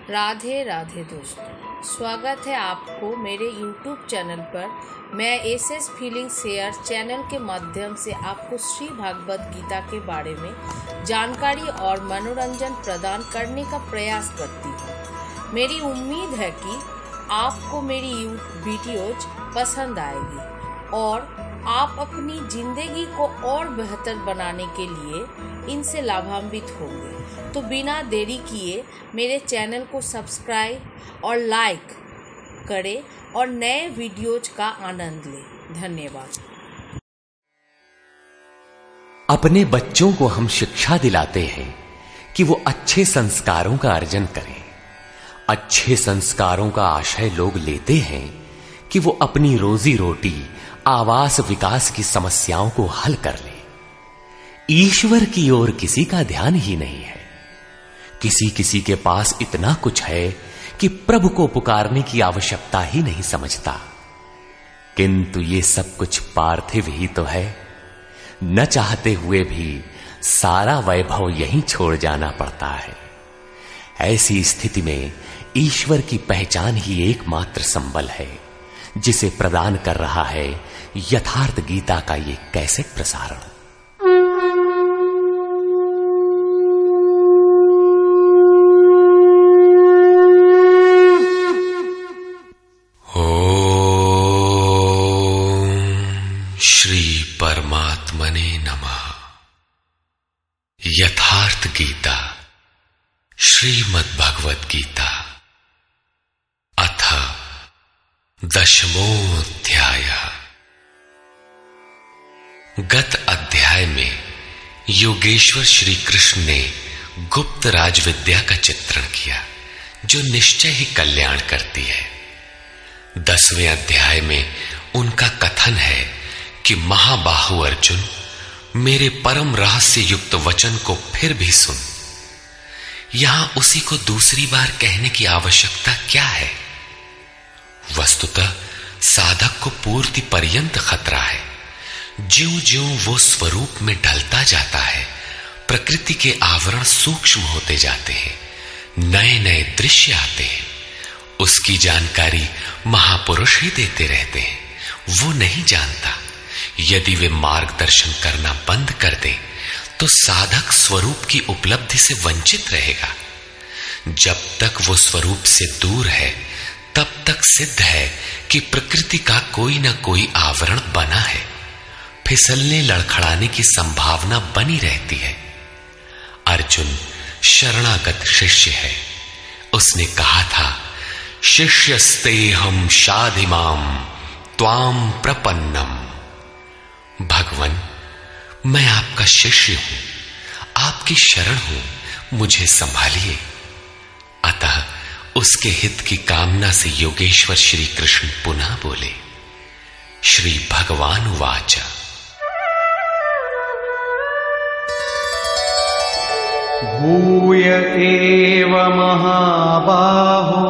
राधे राधे दोस्तों, स्वागत है आपको मेरे YouTube चैनल पर। मैं एसएस फीलिंग शेयर चैनल के माध्यम से आपको श्री भागवत गीता के बारे में जानकारी और मनोरंजन प्रदान करने का प्रयास करती हूँ। मेरी उम्मीद है कि आपको मेरी वीडियोज पसंद आएगी और आप अपनी जिंदगी को और बेहतर बनाने के लिए इनसे लाभान्वित होंगे। तो बिना देरी किए मेरे चैनल को सब्सक्राइब और लाइक करें और नए वीडियोज का आनंद लें। धन्यवाद। अपने बच्चों को हम शिक्षा दिलाते हैं कि वो अच्छे संस्कारों का अर्जन करें। अच्छे संस्कारों का आशय लोग लेते हैं कि वो अपनी रोजी रोटी, आवास, विकास की समस्याओं को हल कर ले। ईश्वर की ओर किसी का ध्यान ही नहीं है। किसी किसी के पास इतना कुछ है कि प्रभु को पुकारने की आवश्यकता ही नहीं समझता। किंतु ये सब कुछ पार्थिव ही तो है। न चाहते हुए भी सारा वैभव यहीं छोड़ जाना पड़ता है। ऐसी स्थिति में ईश्वर की पहचान ही एकमात्र संबल है, जिसे प्रदान कर रहा है यथार्थ गीता का ये कैसेट प्रसारण। श्री परमात्मने नमः। यथार्थ गीता श्रीमद् भगवत गीता अथ 10वां। गत अध्याय में योगेश्वर श्री कृष्ण ने गुप्त राजविद्या का चित्रण किया, जो निश्चय ही कल्याण करती है। 10वें अध्याय में उनका कथन है कि महाबाहु अर्जुन, मेरे परम रहस्य युक्त वचन को फिर भी सुन। यहां उसी को दूसरी बार कहने की आवश्यकता क्या है? वस्तुतः साधक को पूर्ति पर्यंत खतरा है। ज्यों ज्यों वो स्वरूप में ढलता जाता है, प्रकृति के आवरण सूक्ष्म होते जाते हैं, नए नए दृश्य आते हैं। उसकी जानकारी महापुरुष ही देते रहते हैं, वो नहीं जानता। यदि वे मार्गदर्शन करना बंद कर दें तो साधक स्वरूप की उपलब्धि से वंचित रहेगा। जब तक वो स्वरूप से दूर है, तब तक सिद्ध है कि प्रकृति का कोई ना कोई आवरण बना है। फिसलने लड़खड़ाने की संभावना बनी रहती है। अर्जुन शरणागत शिष्य है। उसने कहा था, शिष्यस्तेहं शाधिमाम त्वाम प्रपन्नम। भगवान, मैं आपका शिष्य हूं, आपकी शरण हूं, मुझे संभालिए। अतः उसके हित की कामना से योगेश्वर श्री कृष्ण पुनः बोले। श्री भगवान उवाच। भूय एव महाबाहो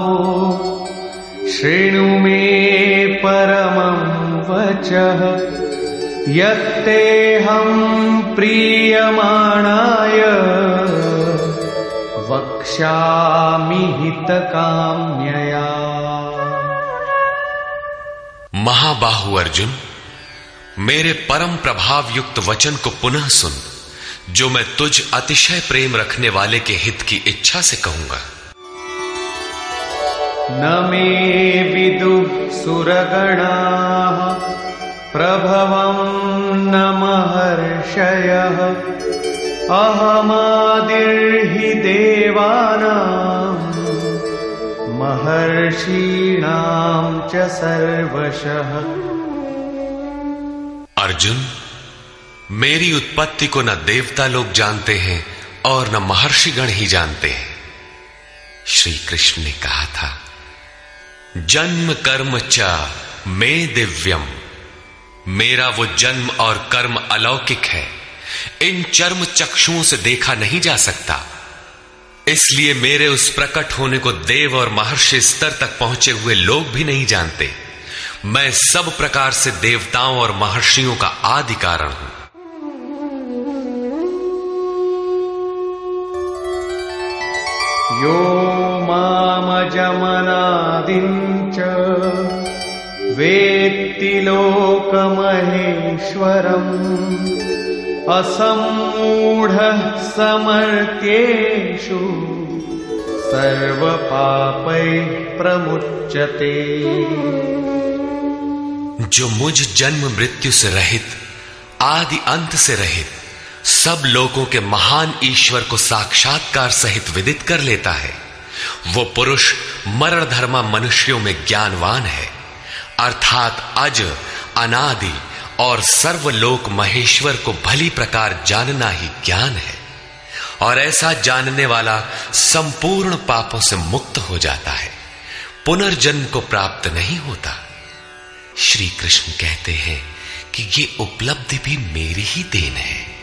शृणु मे परमं वचः यत्तेऽहं प्रीयमाणाय वक्ष्यामि हितकाम्यया। महाबाहु अर्जुन, मेरे परम प्रभाव युक्त वचन को पुनः सुन, जो मैं तुझ अतिशय प्रेम रखने वाले के हित की इच्छा से कहूंगा। न मे विदुः सुरगणाः प्रभवं न महर्षयः अहमादिर्हि देवानां महर्षीणां च सर्वशः। अर्जुन, मेरी उत्पत्ति को न देवता लोग जानते हैं और न महर्षिगण ही जानते हैं। श्री कृष्ण ने कहा था, जन्म कर्म च मे दिव्यम। मेरा वो जन्म और कर्म अलौकिक है, इन चर्म चक्षुओं से देखा नहीं जा सकता। इसलिए मेरे उस प्रकट होने को देव और महर्षि स्तर तक पहुंचे हुए लोग भी नहीं जानते। मैं सब प्रकार से देवताओं और महर्षियों का आदि कारण हूं। यो मां जन्मजमनादिञ्च वेत्ति लोकमहेश्वरम् असम्मूढः समर्थ्येषु सर्वपापैः प्रमुच्यते। जो मुझ जन्म मृत्यु से रहित, आदि अंत से रहित, सब लोगों के महान ईश्वर को साक्षात्कार सहित विदित कर लेता है, वो पुरुष मरण धर्मा मनुष्यों में ज्ञानवान है, अर्थात अज, अनादि और सर्वलोक महेश्वर को भली प्रकार जानना ही ज्ञान है। और ऐसा जानने वाला संपूर्ण पापों से मुक्त हो जाता है, पुनर्जन्म को प्राप्त नहीं होता। श्री कृष्ण कहते हैं कि ये उपलब्धि भी मेरी ही देन है।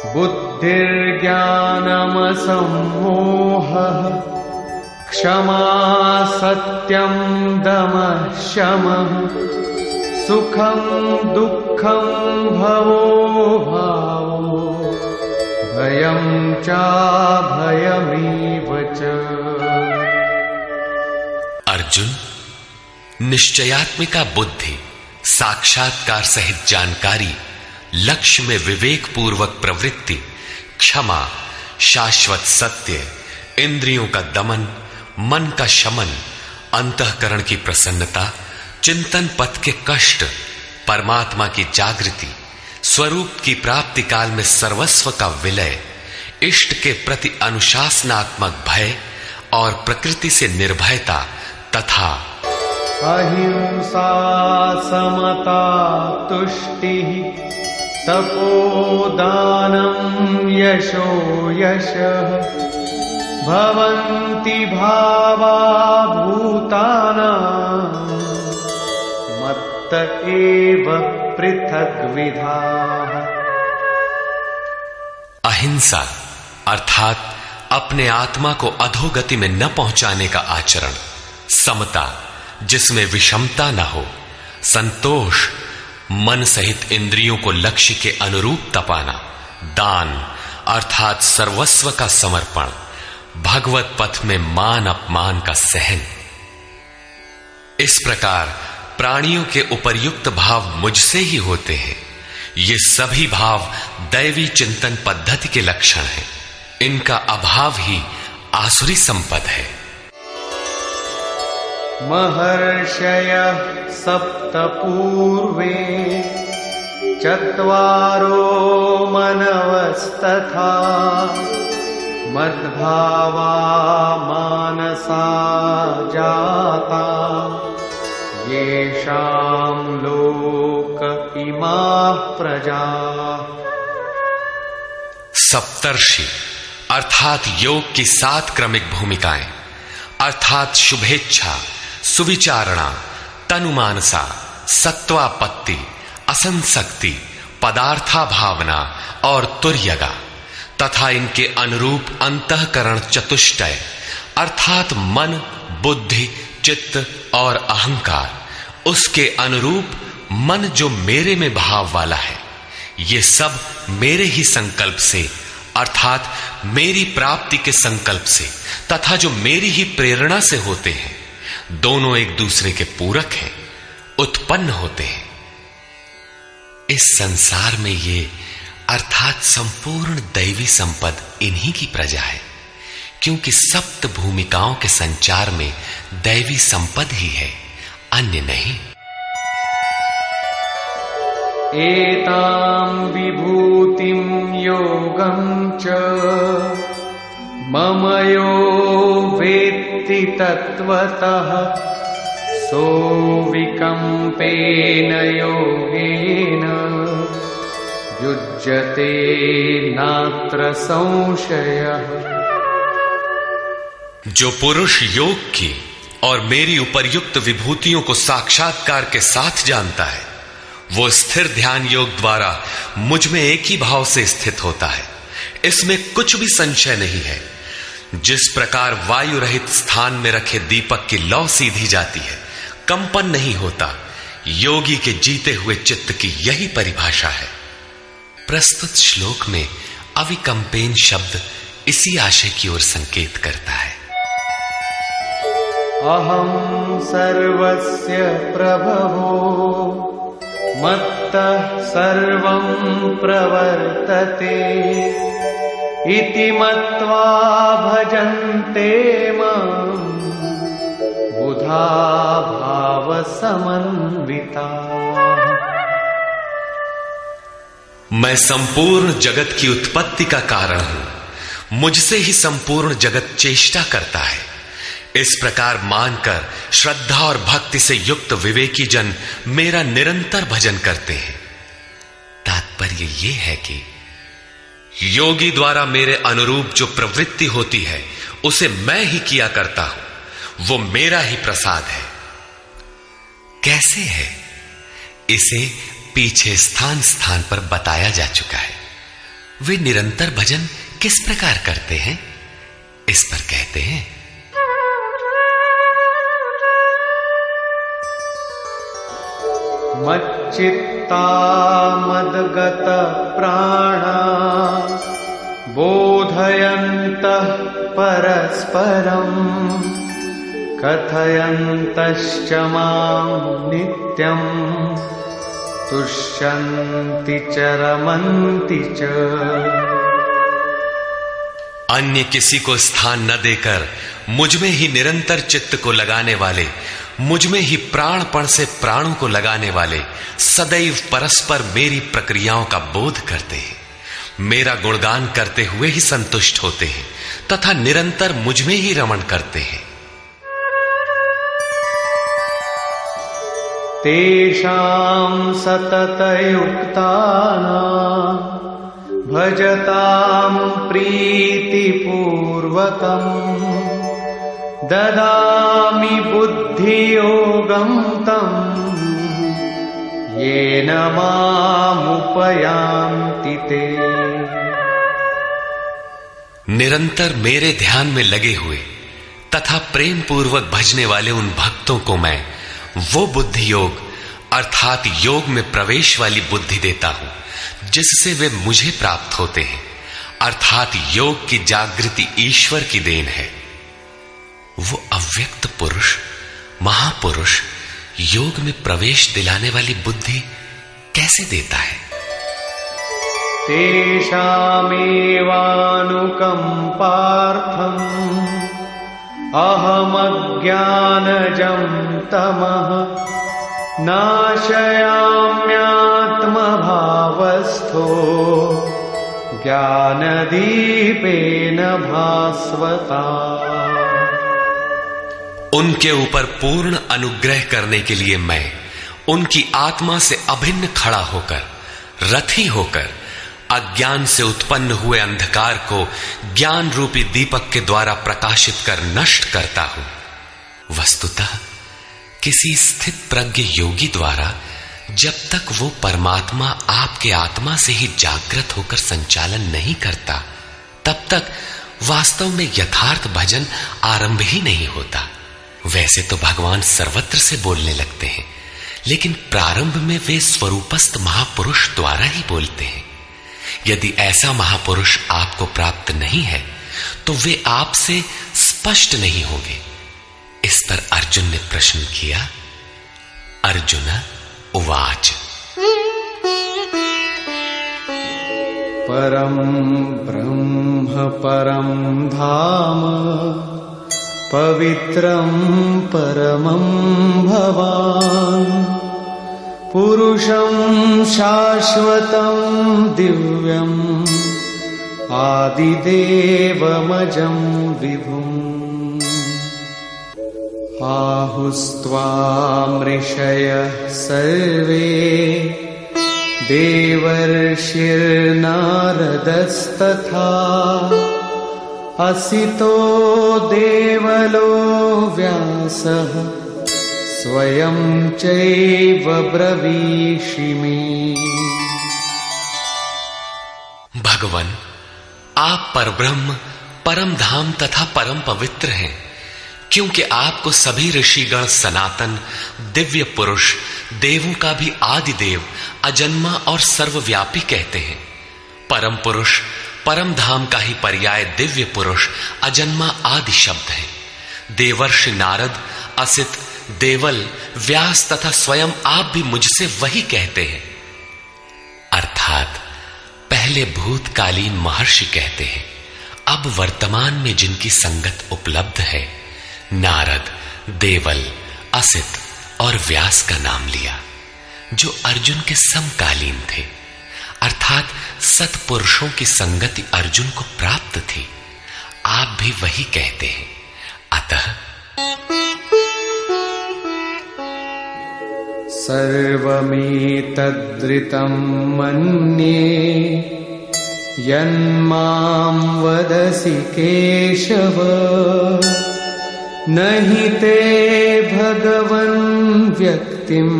बुद्धिर्ज्ञानमसम्मोहः क्षमा सत्यं दमः शमः सुखं दुःखं भवो भावो भयं चाभयमेव च। अर्जुन, निश्चयात्मिका बुद्धि, साक्षात्कार सहित जानकारी, लक्ष्य में विवेक पूर्वक प्रवृत्ति, क्षमा, शाश्वत सत्य, इंद्रियों का दमन, मन का शमन, अंतःकरण की प्रसन्नता, चिंतन पथ के कष्ट, परमात्मा की जागृति, स्वरूप की प्राप्ति काल में सर्वस्व का विलय, इष्ट के प्रति अनुशासनात्मक भय और प्रकृति से निर्भयता तथा अहिंसा समता तुष्टिः तपोदानं यशो यशः भवन्ति भावा भूतानां मत्त एव पृथग्विधाः। अहिंसा अर्थात अपने आत्मा को अधोगति में न पहुंचाने का आचरण, समता जिसमें विषमता न हो, संतोष मन सहित इंद्रियों को लक्ष्य के अनुरूप तपाना, दान अर्थात सर्वस्व का समर्पण, भगवत पथ में मान अपमान का सहन। इस प्रकार प्राणियों के उपर्युक्त भाव मुझसे ही होते हैं। ये सभी भाव दैवी चिंतन पद्धति के लक्षण हैं। इनका अभाव ही आसुरी संपद है। महर्षयः सप्त पूर्वे चत्वारो मनवस्तथा मद्भावा मानसा जाता येषां लोक इमाः प्रजाः। सप्तर्षि अर्थात योग की 7 क्रमिक भूमिकाएं अर्थात शुभेच्छा, सुविचारणा, तनुमानसा, सत्वापत्ति, असंसक्ति, पदार्था भावना और तुर्यगा तथा इनके अनुरूप अंतःकरण चतुष्टय अर्थात मन, बुद्धि, चित्त और अहंकार, उसके अनुरूप मन जो मेरे में भाव वाला है, ये सब मेरे ही संकल्प से अर्थात मेरी प्राप्ति के संकल्प से तथा जो मेरी ही प्रेरणा से होते हैं, दोनों एक दूसरे के पूरक हैं, उत्पन्न होते हैं। इस संसार में ये अर्थात संपूर्ण दैवी संपद इन्हीं की प्रजा है, क्योंकि सप्त भूमिकाओं के संचार में दैवी संपद ही है, अन्य नहीं। एतां विभूतिं योगं च मम यो वेत्ति तत्त्वतः सोऽविकम्पेन योगेन युज्यते नात्र संशयः। जो पुरुष योग की और मेरी उपर्युक्त विभूतियों को साक्षात्कार के साथ जानता है, वो स्थिर ध्यान योग द्वारा मुझ में एक ही भाव से स्थित होता है। इसमें कुछ भी संशय नहीं है। जिस प्रकार वायु रहित स्थान में रखे दीपक की लौ सीधी जाती है, कंपन नहीं होता, योगी के जीते हुए चित्त की यही परिभाषा है। प्रस्तुत श्लोक में अविकंपेन शब्द इसी आशय की ओर संकेत करता है। अहम सर्वस्य प्रभवो मत्तः सर्वं प्रवर्तते इति मत्वा भजन्ते मां बुधा भाव समन्विता। मैं संपूर्ण जगत की उत्पत्ति का कारण हूं, मुझसे ही संपूर्ण जगत चेष्टा करता है। इस प्रकार मानकर श्रद्धा और भक्ति से युक्त विवेकी जन मेरा निरंतर भजन करते हैं। तात्पर्य यह है कि योगी द्वारा मेरे अनुरूप जो प्रवृत्ति होती है उसे मैं ही किया करता हूं, वो मेरा ही प्रसाद है। कैसे है, इसे पीछे स्थान स्थान पर बताया जा चुका है। वे निरंतर भजन किस प्रकार करते हैं, इस पर कहते हैं, मच्चित्ता मद्गत प्राणा बोधयन्तः परस्परं कथयन्तश्च मां नित्यं तुष्यन्ति च रमन्ति च। अन्य किसी को स्थान न देकर मुझ में ही निरंतर चित्त को लगाने वाले, मुझ में ही प्राणपण से प्राणों को लगाने वाले सदैव परस्पर मेरी प्रक्रियाओं का बोध करते हैं, मेरा गुणगान करते हुए ही संतुष्ट होते हैं तथा निरंतर मुझ में ही रमण करते हैं। तेषां सततयुक्तानां भजतां प्रीतिपूर्वकम् ददामि बुद्धियोगं तं येन मामुपयान्ति ते। निरंतर मेरे ध्यान में लगे हुए तथा प्रेम पूर्वक भजने वाले उन भक्तों को मैं वो बुद्धि योग अर्थात योग में प्रवेश वाली बुद्धि देता हूं जिससे वे मुझे प्राप्त होते हैं, अर्थात योग की जागृति ईश्वर की देन है। वो अव्यक्त पुरुष महापुरुष योग में प्रवेश दिलाने वाली बुद्धि कैसे देता है? तेषामेवानुकंपार्थम् अहमज्ञानजं तमः नाशयाम्यात्मभावस्थो ज्ञानदीपेन भास्वता। उनके ऊपर पूर्ण अनुग्रह करने के लिए मैं उनकी आत्मा से अभिन्न खड़ा होकर, रथी होकर अज्ञान से उत्पन्न हुए अंधकार को ज्ञान रूपी दीपक के द्वारा प्रकाशित कर नष्ट करता हूं। वस्तुतः किसी स्थित प्रज्ञ योगी द्वारा जब तक वो परमात्मा आपके आत्मा से ही जागृत होकर संचालन नहीं करता, तब तक वास्तव में यथार्थ भजन आरंभ ही नहीं होता। वैसे तो भगवान सर्वत्र से बोलने लगते हैं, लेकिन प्रारंभ में वे स्वरूपस्थ महापुरुष द्वारा ही बोलते हैं। यदि ऐसा महापुरुष आपको प्राप्त नहीं है तो वे आपसे स्पष्ट नहीं होंगे। इस पर अर्जुन ने प्रश्न किया। अर्जुन उवाच परम ब्रह्म परम धाम पवित्रं परमं भवान् पुरुषं शाश्वतं दिव्यम् आदिदेवमजं विभुम् आहुस्त्वामृषयः सर्वे देवर्षिर्नारदस्तथा असितो देवलो व्यासः स्वयं चैव ब्रवीषिमे। भगवान, आप परब्रह्म, परम धाम तथा परम पवित्र हैं, क्योंकि आपको सभी ऋषिगण सनातन दिव्य पुरुष, देवों का भी आदि देव, अजन्मा और सर्वव्यापी कहते हैं। परम पुरुष परम धाम का ही पर्याय दिव्य पुरुष अजन्मा आदि शब्द है। देवर्षि नारद, असित, देवल, व्यास तथा स्वयं आप भी मुझसे वही कहते हैं। अर्थात पहले भूतकालीन महर्षि कहते हैं, अब वर्तमान में जिनकी संगत उपलब्ध है, नारद, देवल, असित और व्यास का नाम लिया, जो अर्जुन के समकालीन थे। अर्थात सत्पुरुषों की संगति अर्जुन को प्राप्त थी। आप भी वही कहते हैं। अतः सर्वमेतद्ऋतं मन्ये यन्मां वदसि केशव, नहि ते भगवन् व्यक्तिं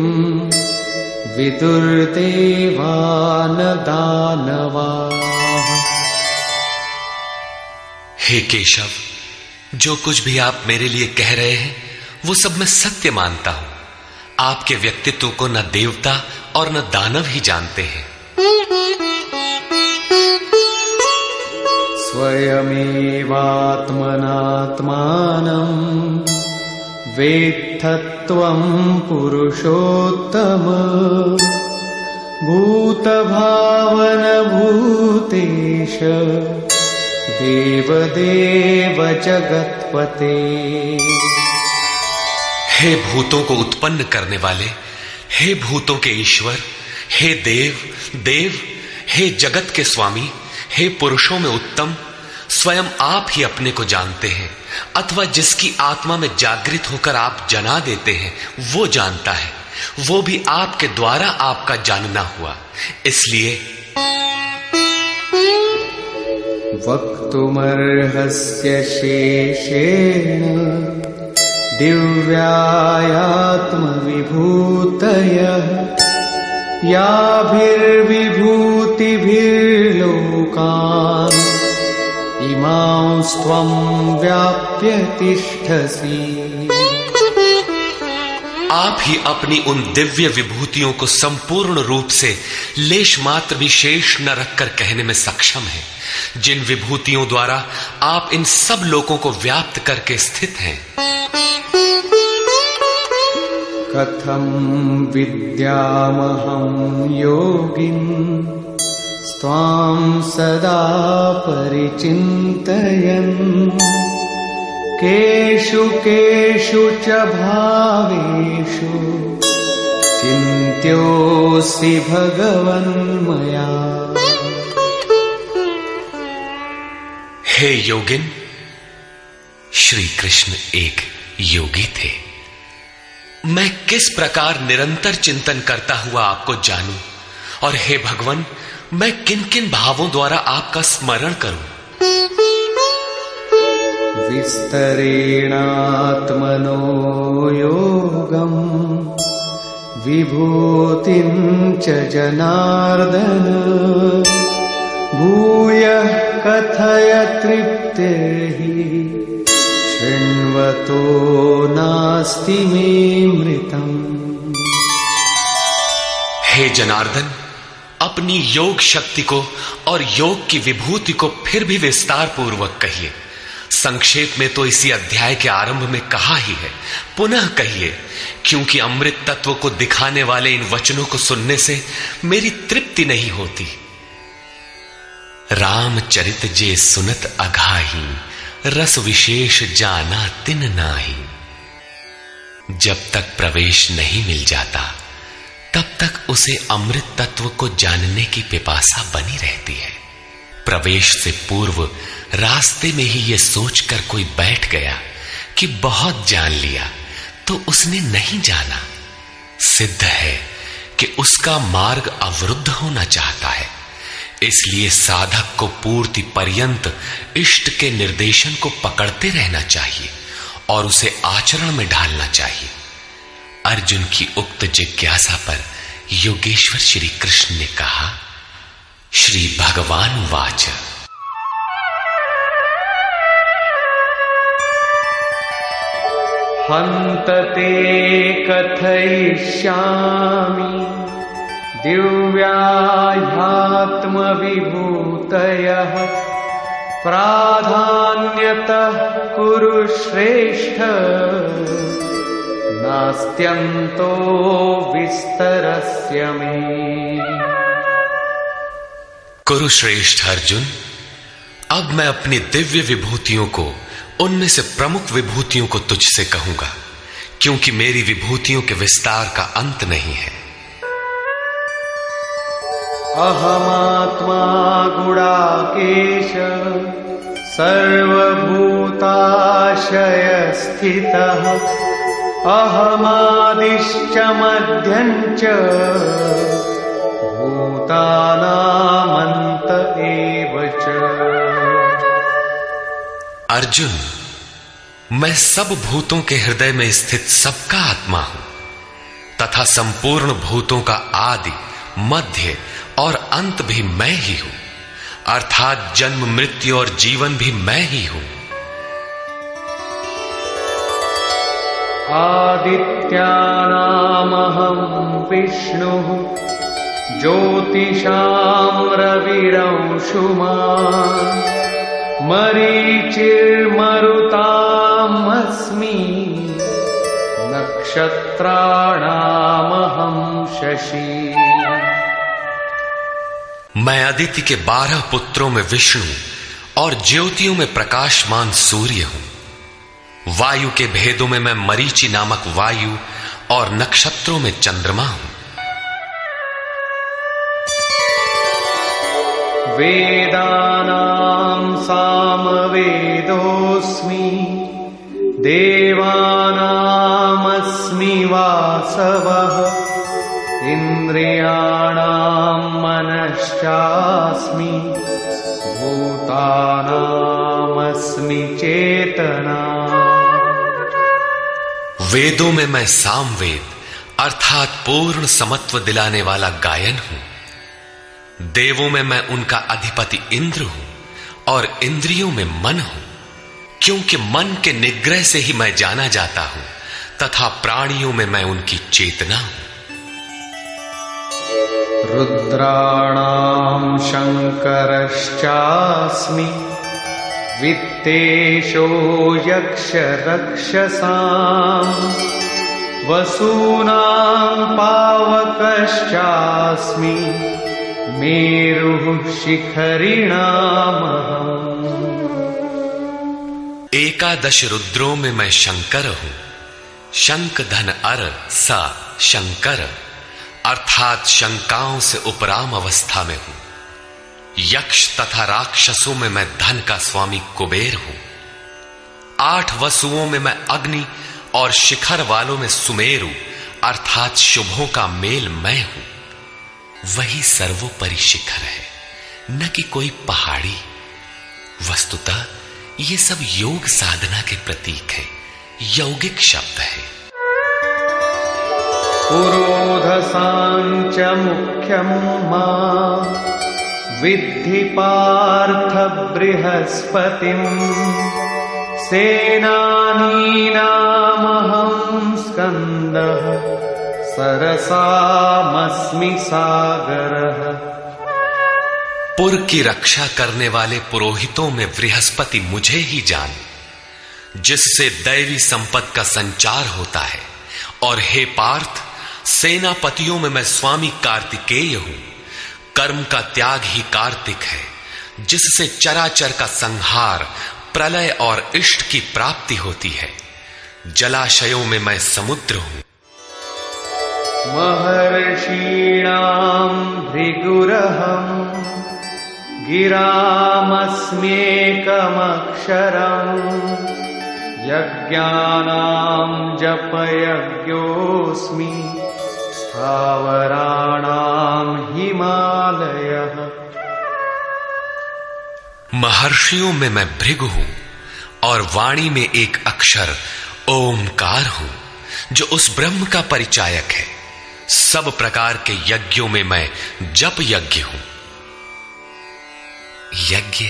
विदुर्देवा न दानवाः। हे केशव, जो कुछ भी आप मेरे लिए कह रहे हैं वो सब मैं सत्य मानता हूं। आपके व्यक्तित्व को न देवता और न दानव ही जानते हैं। स्वयमेवात्मनात्मानं वेत्थत्वं पुरुषोत्तम, भूतभावन भूतेश देवदेव जगत्पते। हे भूतों को उत्पन्न करने वाले, हे भूतों के ईश्वर, हे देव देव, हे जगत के स्वामी, हे पुरुषों में उत्तम, स्वयं आप ही अपने को जानते हैं, अथवा जिसकी आत्मा में जागृत होकर आप जना देते हैं वो जानता है। वो भी आपके द्वारा आपका जानना हुआ। इसलिए वक्तुमर्हस्य शेषेण दिव्यायात्मविभूतयः, याभिर्विभूतिभिर्लोकान् इमांस्त्वं व्याप्य तिष्ठसि। आप ही अपनी उन दिव्य विभूतियों को संपूर्ण रूप से लेश मात्र भी शेष न रखकर कहने में सक्षम है, जिन विभूतियों द्वारा आप इन सब लोगों को व्याप्त करके स्थित हैं। कथं विद्यामहं योगिन् स्वां सदा परिचिन्तयन्, केषु केषु च भावेषु चिन्त्योऽसि भगवन्मया। हे योगिन, श्री कृष्ण एक योगी थे। मैं किस प्रकार निरंतर चिंतन करता हुआ आपको जानूं, और हे भगवान, मैं किन किन भावों द्वारा आपका स्मरण करूं। विस्तरेणात्मनो योगं विभूतिं च जनार्दन, भूयः कथय तृप्तिर्हि शृण्वतो नास्ति मे मृतम्। हे जनार्दन, अपनी योग शक्ति को और योग की विभूति को फिर भी विस्तार पूर्वक कहिए। संक्षेप में तो इसी अध्याय के आरंभ में कहा ही है, पुनः कहिए, क्योंकि अमृत तत्व को दिखाने वाले इन वचनों को सुनने से मेरी तृप्ति नहीं होती। रामचरित जे सुनत अघाही, रस विशेष जाना तिन नाही। जब तक प्रवेश नहीं मिल जाता तब तक उसे अमृत तत्व को जानने की पिपासा बनी रहती है। प्रवेश से पूर्व रास्ते में ही यह सोचकर कोई बैठ गया कि बहुत जान लिया, तो उसने नहीं जाना। सिद्ध है कि उसका मार्ग अवरुद्ध होना चाहता है। इसलिए साधक को पूर्ति पर्यंत इष्ट के निर्देशन को पकड़ते रहना चाहिए और उसे आचरण में ढालना चाहिए। अर्जुन की उक्त जिज्ञासा पर योगेश्वर श्री कृष्ण ने कहा, श्री भगवान वाच, हन्त ते कथयिष्यामि दिव्याध्यात्मविभूतयः प्राधान्यतः कुरु श्रेष्ठ नास्त्यन्तो विस्तरस्य मे। कुरुश्रेष्ठ अर्जुन, अब मैं अपनी दिव्य विभूतियों को, उनमें से प्रमुख विभूतियों को तुझसे कहूंगा, क्योंकि मेरी विभूतियों के विस्तार का अंत नहीं है। अहमात्मा गुडाकेश सर्वभूताशय स्थितः अहमादिश्च मध्यञ्च भूतानामन्त एव च। अर्जुन, मैं सब भूतों के हृदय में स्थित सबका आत्मा हूं तथा संपूर्ण भूतों का आदि, मध्य और अंत भी मैं ही हूं, अर्थात जन्म, मृत्यु और जीवन भी मैं ही हूं। आदित्यानामहं विष्णुः ज्योतिषां रविरंशुमान् मरीचिर्मरुतामस्मि नक्षत्राणामहं शशि। मैं अदिति के 12 पुत्रों में विष्णु और ज्योतियों में प्रकाशमान सूर्य हूं। वायु के भेदों में मैं मरीचि नामक वायु और नक्षत्रों में चंद्रमा हूं। वेदानां सामवेदोऽस्मि देवानामस्मि वासवः इन्द्रियाणां मनश्चास्मि भूतानामस्मि चेतना। वेदों में मैं सामवेद अर्थात पूर्ण समत्व दिलाने वाला गायन हूं। देवों में मैं उनका अधिपति इंद्र हूं और इंद्रियों में मन हूं, क्योंकि मन के निग्रह से ही मैं जाना जाता हूं तथा प्राणियों में मैं उनकी चेतना हूं। रुद्राणां शंकरश्चास्मि वित्तेशो यक्षरक्षसां वसूनां पावकश्चास्मि मेरुः शिखरिणामहम्। 11 रुद्रों में मैं शंकर हूं। शंख धन अर सा शंकर अर्थात शंकाओं से उपराम अवस्था में हूं। यक्ष तथा राक्षसों में मैं धन का स्वामी कुबेर हूं। 8 वसुओं में मैं अग्नि और शिखर वालों में सुमेरु अर्थात शुभों का मेल मैं हूं। वही सर्वोपरि शिखर है, न कि कोई पहाड़ी। वस्तुतः ये सब योग साधना के प्रतीक है, यौगिक शब्द है। पुरोधसांच मुख्यं मां विद्धि पार्थ बृहस्पतिं सेनानीनामहं स्कन्दः सरसामस्मि सागरः। पुर की रक्षा करने वाले पुरोहितों में बृहस्पति मुझे ही जान, जिससे दैवी संपत्ति का संचार होता है। और हे पार्थ, सेनापतियों में मैं स्वामी कार्तिकेय हूं। कर्म का त्याग ही कार्तिक है, जिससे चराचर का संहार, प्रलय और इष्ट की प्राप्ति होती है। जलाशयों में मैं समुद्र हूं। महर्षीणां भृगुरहं गिरामस्म्येकमक्षरम् यज्ञानां जपयज्ञोऽस्मि स्थावराणां हिमालयः। महर्षियों में मैं भृगु हूं और वाणी में एक अक्षर ओमकार हूं, जो उस ब्रह्म का परिचायक है। सब प्रकार के यज्ञों में मैं जप यज्ञ हूं। यज्ञ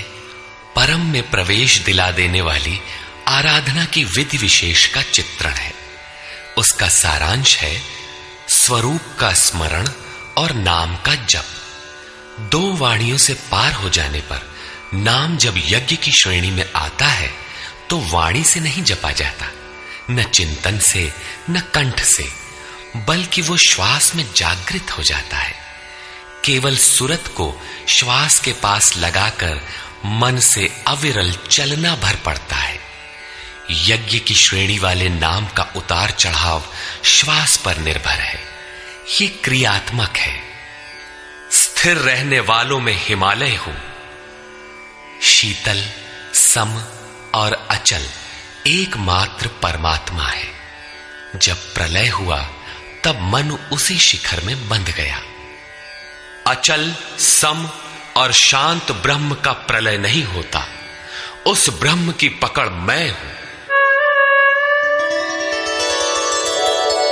परम में प्रवेश दिला देने वाली आराधना की विधि विशेष का चित्रण है। उसका सारांश है स्वरूप का स्मरण और नाम का जप। 2 वाणियों से पार हो जाने पर नाम जब यज्ञ की श्रेणी में आता है तो वाणी से नहीं जपा जाता, न चिंतन से न कंठ से, बल्कि वो श्वास में जागृत हो जाता है। केवल सुरत को श्वास के पास लगाकर मन से अविरल चलना भर पड़ता है। यज्ञ की श्रेणी वाले नाम का उतार चढ़ाव श्वास पर निर्भर है। ये क्रियात्मक है। स्थिर रहने वालों में हिमालय हूं। शीतल, सम और अचल एकमात्र परमात्मा है। जब प्रलय हुआ तब मन उसी शिखर में बंध गया। अचल, सम और शांत ब्रह्म का प्रलय नहीं होता। उस ब्रह्म की पकड़ मैं हूं।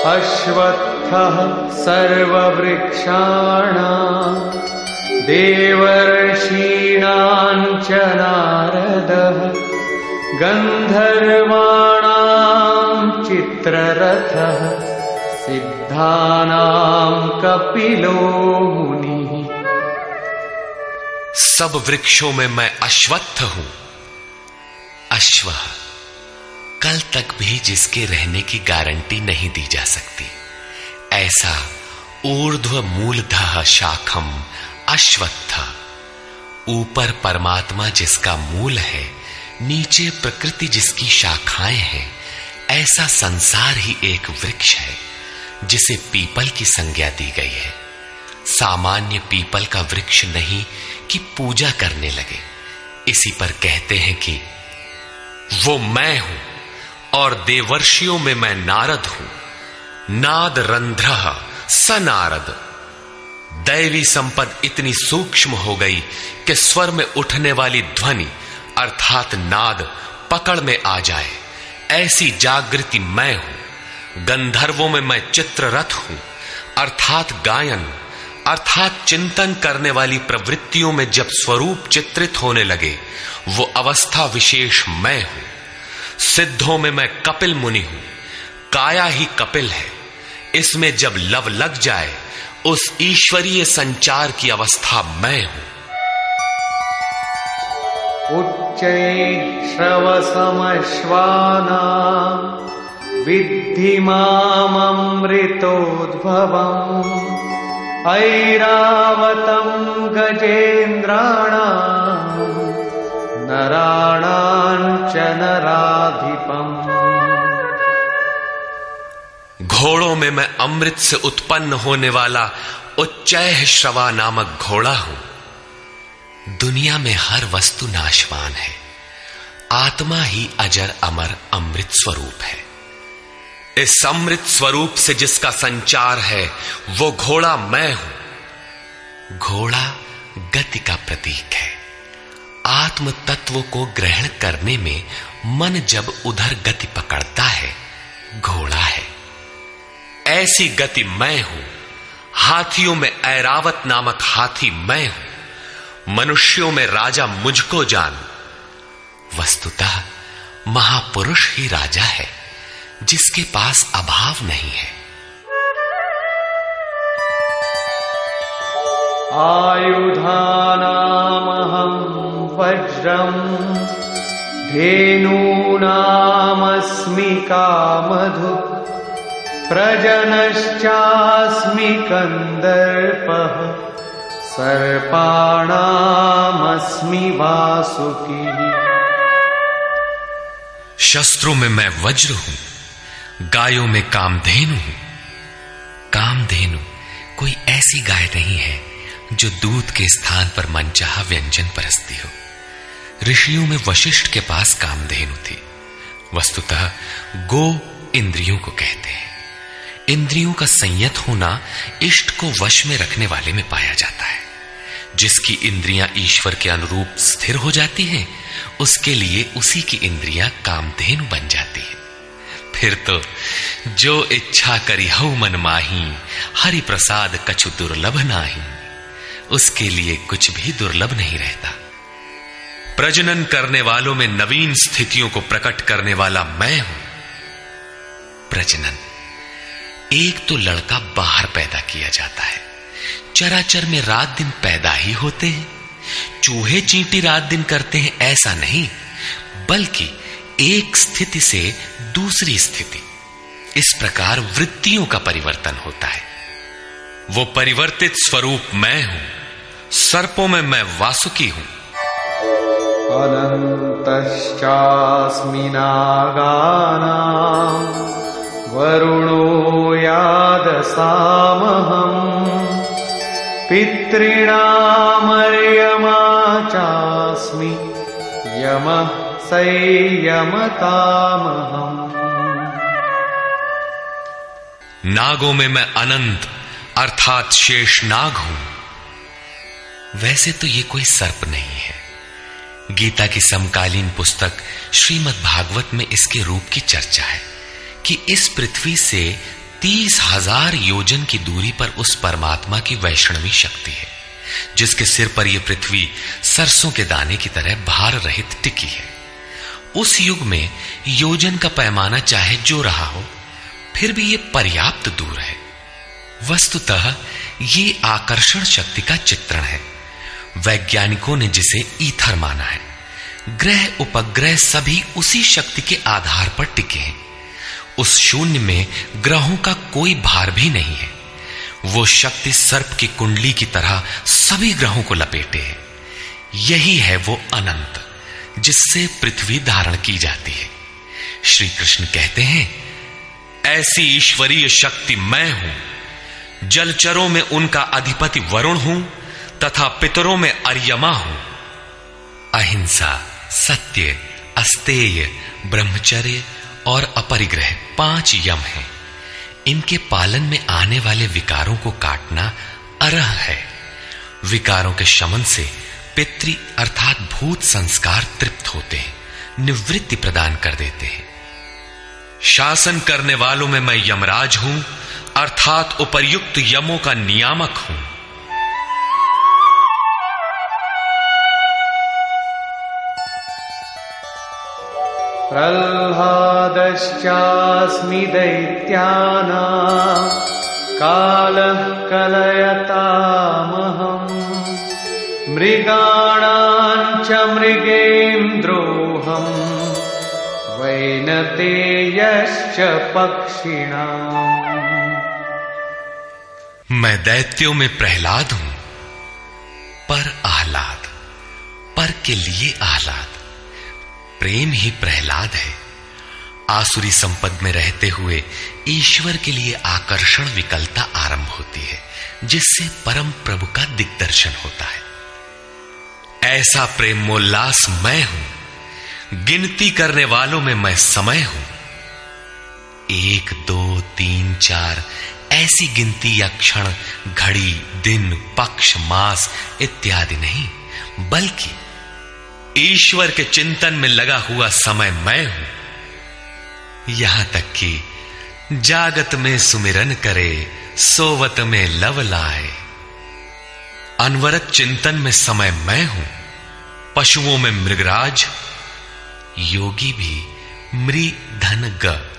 अश्वत्थः सर्ववृक्षाणां देवर्षीणां च नारदः गन्धर्वाणां चित्ररथः सिद्धानां कपिलो मुनिः। सब वृक्षों में मैं अश्वत्थ हूं। अश्व कल तक भी जिसके रहने की गारंटी नहीं दी जा सकती, ऐसा ऊर्ध्व मूलधः शाखम अश्वत्थ। ऊपर परमात्मा जिसका मूल है, नीचे प्रकृति जिसकी शाखाएं हैं, ऐसा संसार ही एक वृक्ष है जिसे पीपल की संज्ञा दी गई है। सामान्य पीपल का वृक्ष नहीं कि पूजा करने लगे। इसी पर कहते हैं कि वो मैं हूं और देवर्षियों में मैं नारद हूं। नाद रंध्रः स नारद। दैवी संपद इतनी सूक्ष्म हो गई कि स्वर में उठने वाली ध्वनि अर्थात नाद पकड़ में आ जाए, ऐसी जागृति मैं हूं। गंधर्वों में मैं चित्ररथ हूं, अर्थात गायन अर्थात चिंतन करने वाली प्रवृत्तियों में जब स्वरूप चित्रित होने लगे, वो अवस्था विशेष मैं हूं। सिद्धों में मैं कपिल मुनि हूं। काया ही कपिल है। इसमें जब लव लग जाए, उस ईश्वरीय संचार की अवस्था मैं हूं। उच्चैश्रवसमश्वानां विद्धि माममृतोद्भवम् ऐरावतं गजेन्द्राणां नराणां च नराधिपम्। घोड़ों में मैं अमृत से उत्पन्न होने वाला उच्चैः श्रवा नामक घोड़ा हूं। दुनिया में हर वस्तु नाशवान है, आत्मा ही अजर अमर अमृत स्वरूप है। इस अमृत स्वरूप से जिसका संचार है, वो घोड़ा मैं हूं। घोड़ा गति का प्रतीक है। आत्म तत्व को ग्रहण करने में मन जब उधर गति पकड़ता है, घोड़ा है। ऐसी गति मैं हूं। हाथियों में ऐरावत नामक हाथी मैं हूं। मनुष्यों में राजा मुझको जान। वस्तुतः महापुरुष ही राजा है, जिसके पास अभाव नहीं है। आयुधानामहं वज्रं धेनूनामस्मि कामधुक् प्रजनश्चास्मि कन्दर्पः सर्पाणामस्मि वासुकी। शस्त्रों में मैं वज्र हूं, गायों में कामधेनु हूं। कामधेनु कोई ऐसी गाय नहीं है जो दूध के स्थान पर मनचाहा व्यंजन परसती हो। ऋषियों में वशिष्ठ के पास कामधेनु थी। वस्तुतः गो इंद्रियों को कहते हैं। इंद्रियों का संयत होना इष्ट को वश में रखने वाले में पाया जाता है। जिसकी इंद्रियां ईश्वर के अनुरूप स्थिर हो जाती हैं, उसके लिए उसी की इंद्रियां कामधेनु बन जाती है। फिर तो जो इच्छा करी हऊ मन माही, हरि प्रसाद कछु दुर्लभ नाही। उसके लिए कुछ भी दुर्लभ नहीं रहता। प्रजनन करने वालों में नवीन स्थितियों को प्रकट करने वाला मैं हूं। प्रजनन, एक तो लड़का बाहर पैदा किया जाता है चराचर में रात दिन पैदा ही होते हैं। चूहे चींटी रात दिन करते हैं ऐसा नहीं, बल्कि एक स्थिति से दूसरी स्थिति, इस प्रकार वृत्तियों का परिवर्तन होता है। वो परिवर्तित स्वरूप मैं हूं। सर्पों में मैं वासुकी हूं। अनन्तश्चास्मि नागानां वरुणो यादसामहम् पितॄणामर्यमा चास्मि यमः संयमतामहम्। नागों में मैं अनंत अर्थात शेष नाग हूं। वैसे तो ये कोई सर्प नहीं है। गीता की समकालीन पुस्तक श्रीमद् भागवत में इसके रूप की चर्चा है कि इस पृथ्वी से 30,000 योजन की दूरी पर उस परमात्मा की वैष्णवी शक्ति है, जिसके सिर पर यह पृथ्वी सरसों के दाने की तरह भार रहित टिकी है। उस युग में योजन का पैमाना चाहे जो रहा हो, फिर भी यह पर्याप्त दूर है। वस्तुतः ये आकर्षण शक्ति का चित्रण है। वैज्ञानिकों ने जिसे ईथर माना है। ग्रह उपग्रह सभी उसी शक्ति के आधार पर टिके हैं। उस शून्य में ग्रहों का कोई भार भी नहीं है। वो शक्ति सर्प की कुंडली की तरह सभी ग्रहों को लपेटे है। यही है वो अनंत, जिससे पृथ्वी धारण की जाती है। श्री कृष्ण कहते हैं, ऐसी ईश्वरीय शक्ति मैं हूं। जलचरों में उनका अधिपति वरुण हूं तथा पितरों में अर्यमा हूं। अहिंसा, सत्य, अस्तेय, ब्रह्मचर्य और अपरिग्रह 5 यम हैं। इनके पालन में आने वाले विकारों को काटना अरह है। विकारों के शमन से पितृ अर्थात भूत संस्कार तृप्त होते हैं, निवृत्ति प्रदान कर देते हैं। शासन करने वालों में मैं यमराज हूं अर्थात उपर्युक्त यमों का नियामक हूं। प्रह्लादश्चास्मि दैत्यानां कालः कलयतामहम् मृगाणां च मृगेन्द्रोऽहम् वैनतेयश्च पक्षिणाम्। मैं दैत्यों में प्रहलाद हूं, पर आह्लाद, पर के लिए आह्लाद। प्रेम ही प्रहलाद है। आसुरी संपद में रहते हुए ईश्वर के लिए आकर्षण विकलता आरंभ होती है, जिससे परम प्रभु का दिग्दर्शन होता है। ऐसा प्रेमोल्लास मैं हूं। गिनती करने वालों में मैं समय हूं। 1, 2, 3, 4 ऐसी गिनती या क्षण, घड़ी, दिन, पक्ष, मास इत्यादि नहीं, बल्कि ईश्वर के चिंतन में लगा हुआ समय मैं हूं। यहां तक कि जागत में सुमिरन करे, सोवत में लव लाए। अनवरत चिंतन में समय मैं हूं। पशुओं में मृगराज, योगी भी मृधन ग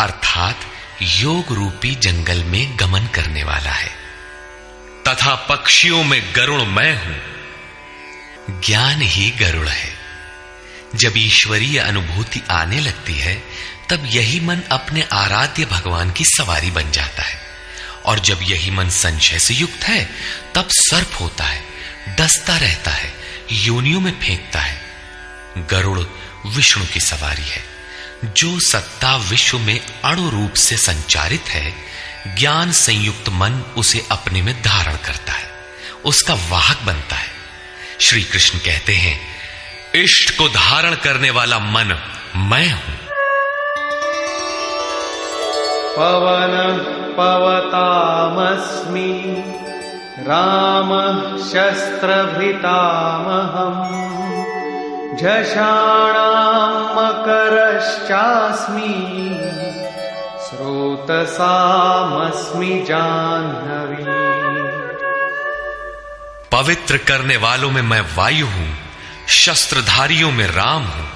अर्थात योग रूपी जंगल में गमन करने वाला है। तथा पक्षियों में गरुड़ मैं हूं। ज्ञान ही गरुड़ है। जब ईश्वरीय अनुभूति आने लगती है, तब यही मन अपने आराध्य भगवान की सवारी बन जाता है। और जब यही मन संशय से युक्त है, तब सर्प होता है, डसता रहता है, योनियों में फेंकता है। गरुड़ विष्णु की सवारी है। जो सत्ता विश्व में अणु रूप से संचारित है, ज्ञान संयुक्त मन उसे अपने में धारण करता है, उसका वाहक बनता है। श्री कृष्ण कहते हैं, इष्ट को धारण करने वाला मन मैं हूं। पवनः पवतामस्मि रामः शस्त्रभृतामहम् झषाणां मकरश्चास्मि स्रोतसामस्मि जाह्नवी। पवित्र करने वालों में मैं वायु हूं, शस्त्रधारियों में राम हूं।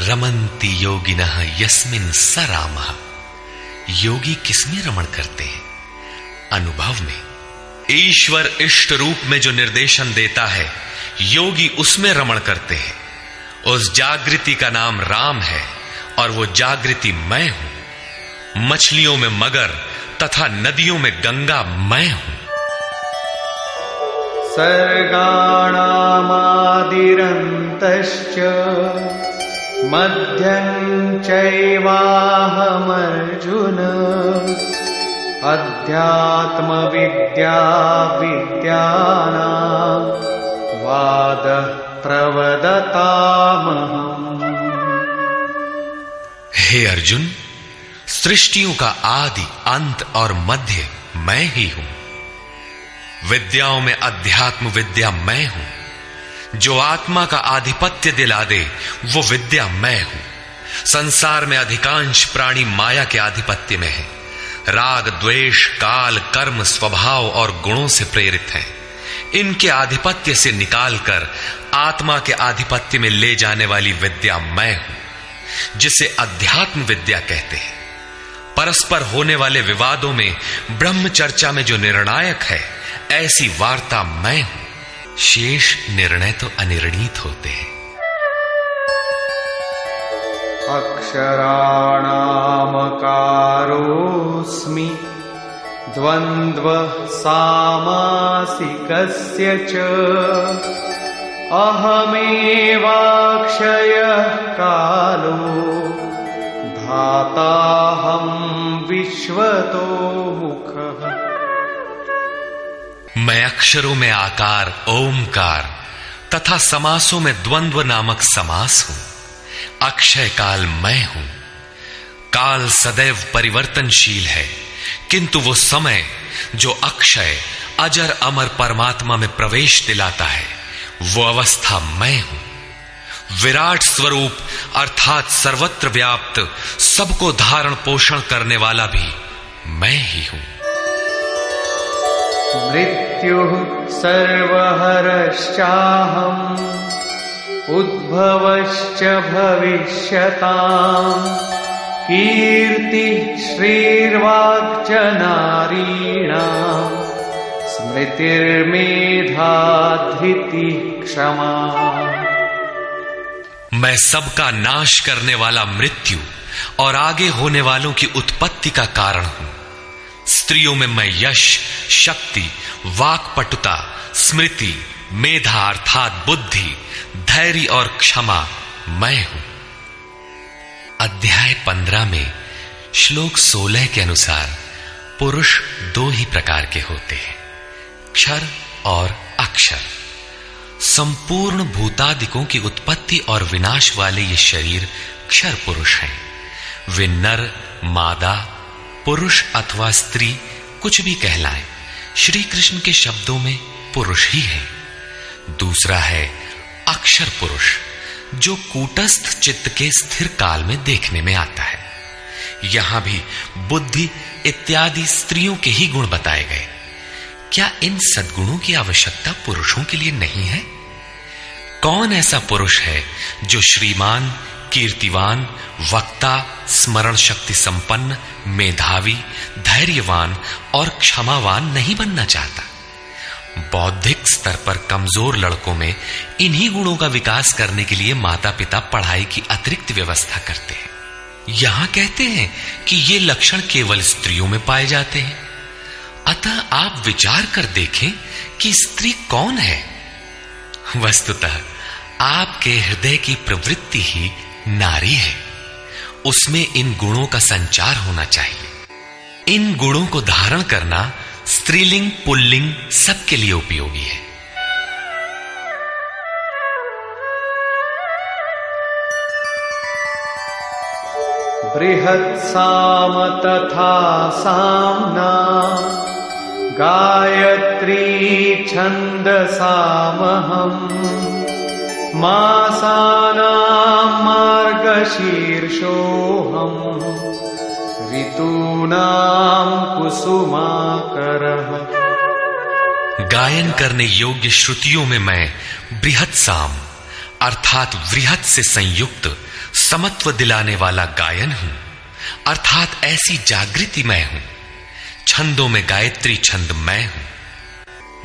रमन्ति योगिनः यस्मिन् स रामः। योगी किसमें रमण करते हैं? अनुभव में। ईश्वर इष्ट रूप में जो निर्देशन देता है, योगी उसमें रमण करते हैं। उस जागृति का नाम राम है और वो जागृति मैं हूं। मछलियों में मगर तथा नदियों में गंगा मैं हूं। सर्गाणामादिरन्तश्च मध्यं चैवाहमर्जुन अध्यात्मविद्या विद्यानां वादः प्रवदतामहम्। हे अर्जुन, सृष्टियों का आदि अंत और मध्य मैं ही हूं। विद्याओं में अध्यात्म विद्या मैं हूं। जो आत्मा का आधिपत्य दिला दे वो विद्या मैं हूं। संसार में अधिकांश प्राणी माया के आधिपत्य में है। राग, द्वेष, काल, कर्म, स्वभाव और गुणों से प्रेरित हैं। इनके आधिपत्य से निकालकर आत्मा के आधिपत्य में ले जाने वाली विद्या मैं हूं, जिसे अध्यात्म विद्या कहते हैं। परस्पर होने वाले विवादों में ब्रह्म चर्चा में जो निर्णायक है, ऐसी वार्ता मैं हूं। शेष निर्णय तो अनिर्णीत होते हैं। अक्षराणामकारोऽस्मि द्वन्द्व सामासिकस्य च अहमेवाक्षयः कालो धाताहं विश्वतो मुखः। मैं अक्षरों में आकार, ओमकार तथा समासों में द्वंद्व नामक समास हूं। अक्षय काल मैं हूं। काल सदैव परिवर्तनशील है, किंतु वो समय जो अक्षय अजर अमर परमात्मा में प्रवेश दिलाता है, वो अवस्था मैं हूं। विराट स्वरूप अर्थात सर्वत्र व्याप्त, सबको धारण पोषण करने वाला भी मैं ही हूं। मृत्युः सर्वहरश्चाहम् उद्भवश्च भविष्यताम् कीर्तिः श्रीर्वाक्च नारीणाम् स्मृतिर्मेधा धृतिः क्षमा। मैं सबका नाश करने वाला मृत्यु और आगे होने वालों की उत्पत्ति का कारण हूं। स्त्रियों में मैं यश, शक्ति, वाक्पटुता, स्मृति, मेधा अर्थात बुद्धि, धैर्य और क्षमा मैं हूं। अध्याय 15 में श्लोक 16 के अनुसार पुरुष दो ही प्रकार के होते हैं, क्षर और अक्षर। संपूर्ण भूतादिकों की उत्पत्ति और विनाश वाले ये शरीर क्षर पुरुष हैं। वे नर, मादा, पुरुष अथवा स्त्री कुछ भी कहलाएं, श्री कृष्ण के शब्दों में पुरुष ही है। दूसरा है अक्षर पुरुष, जो कूटस्थ चित्त के स्थिर काल में देखने में आता है। यहां भी बुद्धि इत्यादि स्त्रियों के ही गुण बताए गए। क्या इन सद्गुणों की आवश्यकता पुरुषों के लिए नहीं है? कौन ऐसा पुरुष है जो श्रीमान, कीर्तिवान, वक्ता, स्मरण शक्ति संपन्न, मेधावी, धैर्यवान और क्षमावान नहीं बनना चाहता? बौद्धिक स्तर पर कमजोर लड़कों में इन्हीं गुणों का विकास करने के लिए माता पिता पढ़ाई की अतिरिक्त व्यवस्था करते हैं। यहां कहते हैं कि ये लक्षण केवल स्त्रियों में पाए जाते हैं। अतः आप विचार कर देखें कि स्त्री कौन है। वस्तुतः आपके हृदय की प्रवृत्ति ही नारी है। उसमें इन गुणों का संचार होना चाहिए। इन गुणों को धारण करना स्त्रीलिंग पुल्लिंग सबके लिए उपयोगी है। बृहत्साम तथा साम्ना गायत्री छन्दसामहम् मासानां मार्गशीर्षोऽहम् ऋतूनां कुसुमाकरः। गायन करने योग्य श्रुतियों में मैं बृहत् साम अर्थात वृहत से संयुक्त समत्व दिलाने वाला गायन हूं, अर्थात ऐसी जागृति मैं हूं। छंदों में गायत्री छंद मैं हूं।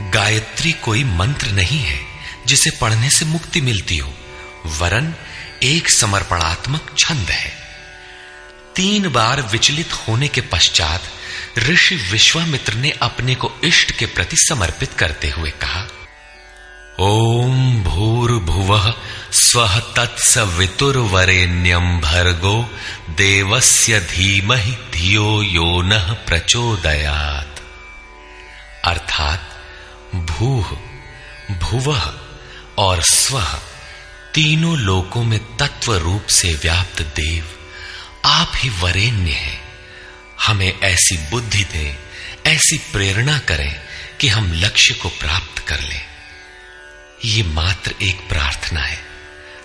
गायत्री कोई मंत्र नहीं है जिसे पढ़ने से मुक्ति मिलती हो, वरन एक समर्पणात्मक छंद है। 3 बार विचलित होने के पश्चात ऋषि विश्वामित्र ने अपने को इष्ट के प्रति समर्पित करते हुए कहा, ओम भूर्भुवः स्वः तत्सवितुर्वरेण्यं भर्गो देवस्य धीमहि धियो यो नः प्रचोदयात्। अर्थात भूः, भुवः और स्वः तीनों लोकों में तत्व रूप से व्याप्त देव आप ही वरेण्य हैं। हमें ऐसी बुद्धि दें, ऐसी प्रेरणा करें कि हम लक्ष्य को प्राप्त कर लें। ये मात्र एक प्रार्थना है।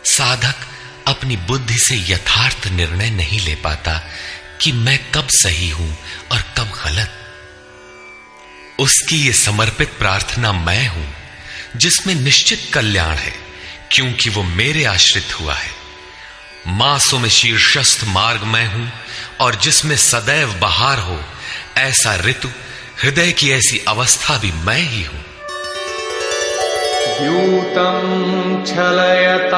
साधक अपनी बुद्धि से यथार्थ निर्णय नहीं ले पाता कि मैं कब सही हूं और कब गलत। उसकी ये समर्पित प्रार्थना मैं हूं जिसमें निश्चित कल्याण है, क्योंकि वो मेरे आश्रित हुआ है। मासों में शीर्षस्थ मार्ग मैं हूं और जिसमें सदैव बहार हो, ऐसा ऋतु, हृदय की ऐसी अवस्था भी मैं ही हूं। द्यूतं छलयतामस्मि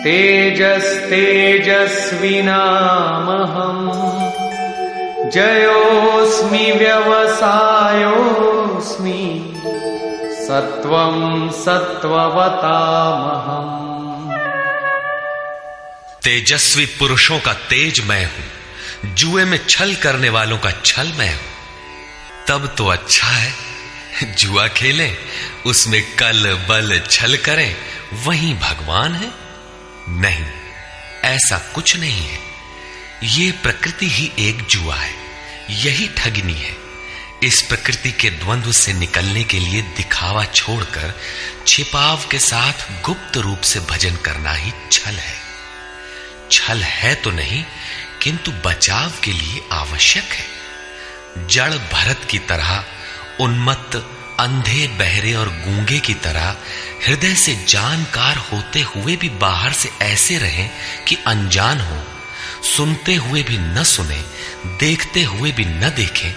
तेजस्तेजस्विनामहम् जयोस्मि व्यवसायोस्मि सत्वं सत्ववतामहम्। तेजस्वी पुरुषों का तेज मैं हूं, जुए में छल करने वालों का छल मैं हूं। तब तो अच्छा है, जुआ खेलें, उसमें कल बल छल करें, वही भगवान है। नहीं, ऐसा कुछ नहीं है। ये प्रकृति ही एक जुआ है, यही ठगनी है। इस प्रकृति के द्वंद्व से निकलने के लिए दिखावा छोड़कर छिपाव के साथ गुप्त रूप से भजन करना ही छल है। छल है तो नहीं, किंतु बचाव के लिए आवश्यक है। जड़ भरत की तरह, उन्मत्त, अंधे, बहरे और गूंगे की तरह हृदय से जानकार होते हुए भी बाहर से ऐसे रहें कि अनजान हो, सुनते हुए भी न सुने, देखते हुए भी न देखें,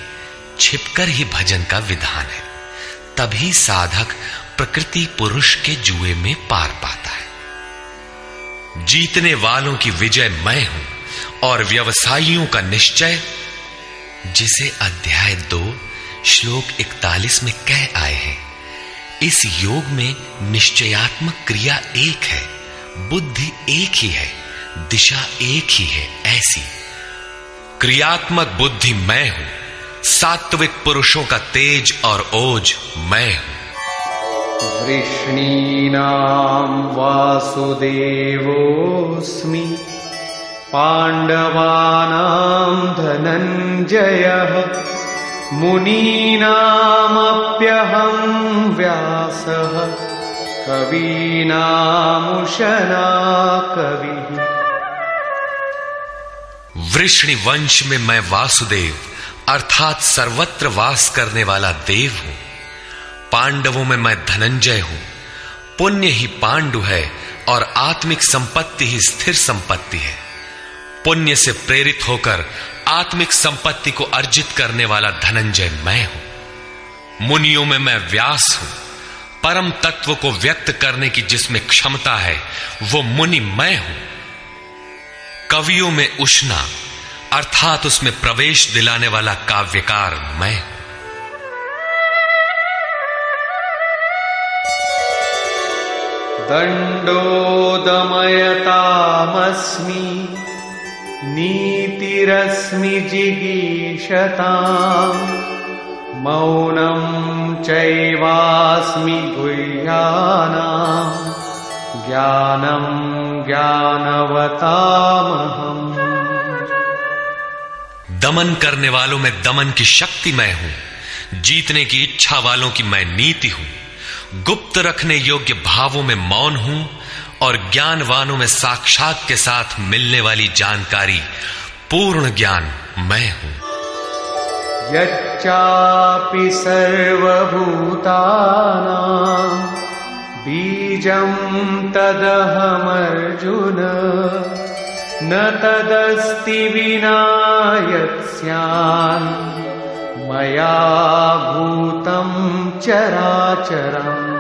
छिपकर ही भजन का विधान है। तभी साधक प्रकृति पुरुष के जुए में पार पाता है। जीतने वालों की विजय मैं हूं और व्यवसायियों का निश्चय, जिसे अध्याय 2 श्लोक 41 में कह आए हैं। इस योग में निश्चयात्मक क्रिया एक है, बुद्धि एक ही है, दिशा एक ही है। ऐसी क्रियात्मक बुद्धि मैं हूं, सात्विक पुरुषों का तेज और ओज मैं हूं। वृष्णीनां वासुदेवोऽस्मि पाण्डवानां धनञ्जयः मुनीनामप्यहं व्यासः कवीनामुशना कविः। वृष्णि वंश में मैं वासुदेव अर्थात सर्वत्र वास करने वाला देव हूं। पांडवों में मैं धनंजय हूं। पुण्य ही पांडु है और आत्मिक संपत्ति ही स्थिर संपत्ति है। पुण्य से प्रेरित होकर आत्मिक संपत्ति को अर्जित करने वाला धनंजय मैं हूं। मुनियों में मैं व्यास हूं। परम तत्व को व्यक्त करने की जिसमें क्षमता है वो मुनि मैं हूं। कवियों में उष्णा अर्थात उसमें प्रवेश दिलाने वाला काव्यकार मैं हूं। दंडोदमयतामस्मि नीतिरस्मि जिगीषताम् मौनं चैवास्मि गुह्यानां ज्ञानं ज्ञानवतामहम्। दमन करने वालों में दमन की शक्ति मैं हूं। जीतने की इच्छा वालों की मैं नीति हूं। गुप्त रखने योग्य भावों में मौन हूं और ज्ञानवानों में साक्षात के साथ मिलने वाली जानकारी पूर्ण ज्ञान मैं हूं। यच्चापि सर्वभूतानां बीजं तदहमर्जुन न तदस्ति विना यत् स्यान् मया भूतं चराचरम्।